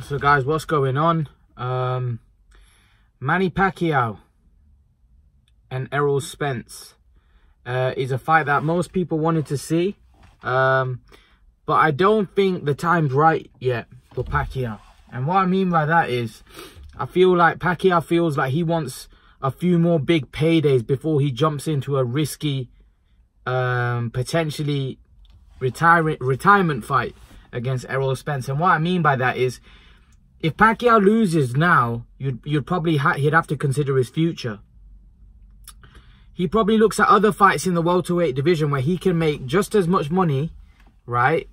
So guys, what's going on? Manny Pacquiao and Errol Spence is a fight that most people wanted to see, but I don't think the time's right yet for Pacquiao. And what I mean by that is, I feel like Pacquiao feels like he wants a few more big paydays before he jumps into a risky, potentially retirement fight against Errol Spence. And what I mean by that is, if Pacquiao loses now, you'd probably he'd have to consider his future. He probably looks at other fights in the welterweight division where he can make just as much money, right,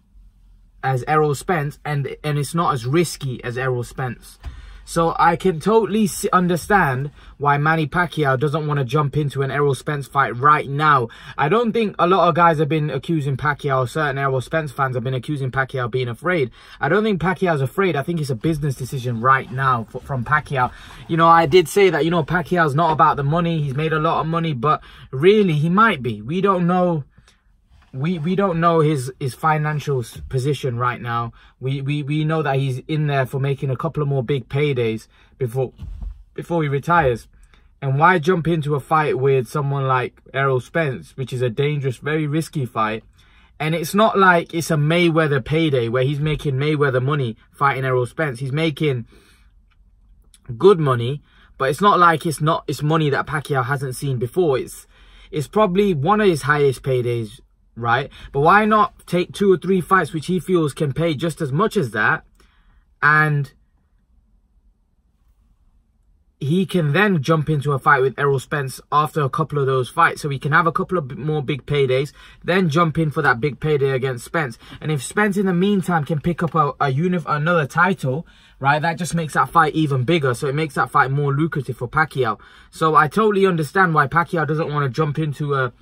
as Errol Spence, and it's not as risky as Errol Spence. So I can totally understand why Manny Pacquiao doesn't want to jump into an Errol Spence fight right now. I don't think a lot of guys have been accusing Pacquiao, certain Errol Spence fans have been accusing Pacquiao of being afraid. I don't think Pacquiao's afraid. I think it's a business decision right now from Pacquiao. You know, I did say that, you know, Pacquiao's not about the money. He's made a lot of money, but really he might be. We don't know. We don't know his financial position right now. We know that he's in there for making a couple of more big paydays before he retires. And why jump into a fight with someone like Errol Spence, which is a dangerous, very risky fight? And it's not like it's a Mayweather payday where he's making Mayweather money fighting Errol Spence. He's making good money, but it's not like it's money that Pacquiao hasn't seen before. It's probably one of his highest paydays, right? But why not take 2 or 3 fights which he feels can pay just as much as that, and he can then jump into a fight with Errol Spence after a couple of those fights, so he can have a couple of more big paydays, then jump in for that big payday against Spence. And if Spence in the meantime can pick up another title, right, that just makes that fight even bigger, so it makes that fight more lucrative for Pacquiao. So I totally understand why Pacquiao doesn't want to jump into a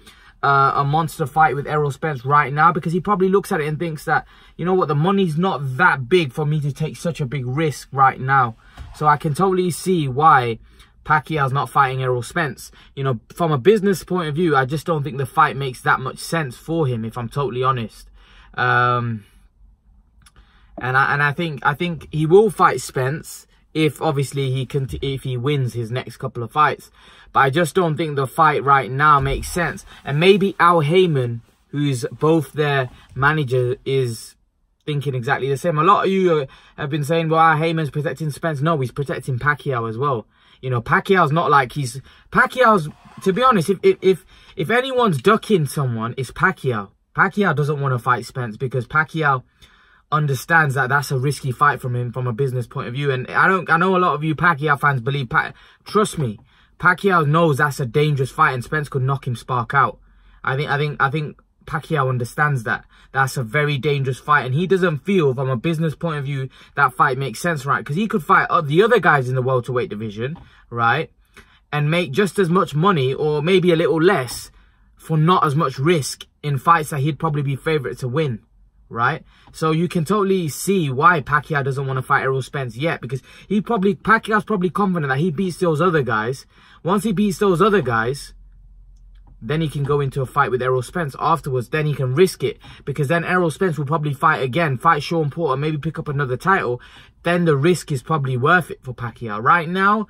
monster fight with Errol Spence right now, because he probably looks at it and thinks that, you know what, the money's not that big for me to take such a big risk right now. So I can totally see why Pacquiao's not fighting Errol Spence. You know, from a business point of view, I just don't think the fight makes that much sense for him, if I'm totally honest. And I think he will fight Spence if obviously if he wins his next couple of fights. But I just don't think the fight right now makes sense. And maybe Al Heyman, who's both their manager, is thinking exactly the same. A lot of you have been saying, well, Al Heyman's protecting Spence. No, he's protecting Pacquiao as well. You know, Pacquiao's not like Pacquiao's, to be honest, if anyone's ducking someone, it's Pacquiao. Pacquiao doesn't want to fight Spence because Pacquiao understands that that's a risky fight from him from a business point of view. And I know a lot of you Pacquiao fans believe, trust me, Pacquiao knows that's a dangerous fight and Spence could knock him spark out. I think Pacquiao understands that. That's a very dangerous fight, and he doesn't feel from a business point of view that fight makes sense, right? Because he could fight the other guys in the welterweight division, right, and make just as much money or maybe a little less for not as much risk in fights that he'd probably be favourite to win, right? So you can totally see why Pacquiao doesn't want to fight Errol Spence yet, because Pacquiao's probably confident that he beats those other guys. Once he beats those other guys, then he can go into a fight with Errol Spence afterwards. Then he can risk it, because then Errol Spence will probably fight again, fight Sean Porter, maybe pick up another title. Then the risk is probably worth it for Pacquiao. Right now,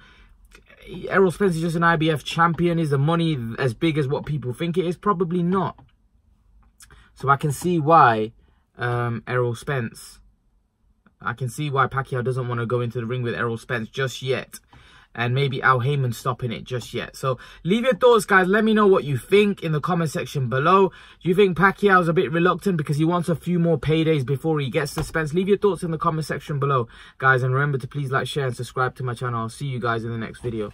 Errol Spence is just an IBF champion. Is the money as big as what people think it is? Probably not. So I can see why Errol Spence, I can see why Pacquiao doesn't want to go into the ring with Errol Spence just yet. And maybe Al Heyman stopping it just yet. So leave your thoughts, guys. Let me know what you think in the comment section below. Do you think Pacquiao's a bit reluctant because he wants a few more paydays before he gets to Spence? Leave your thoughts in the comment section below, guys. And remember to please like, share, and subscribe to my channel. I'll see you guys in the next video.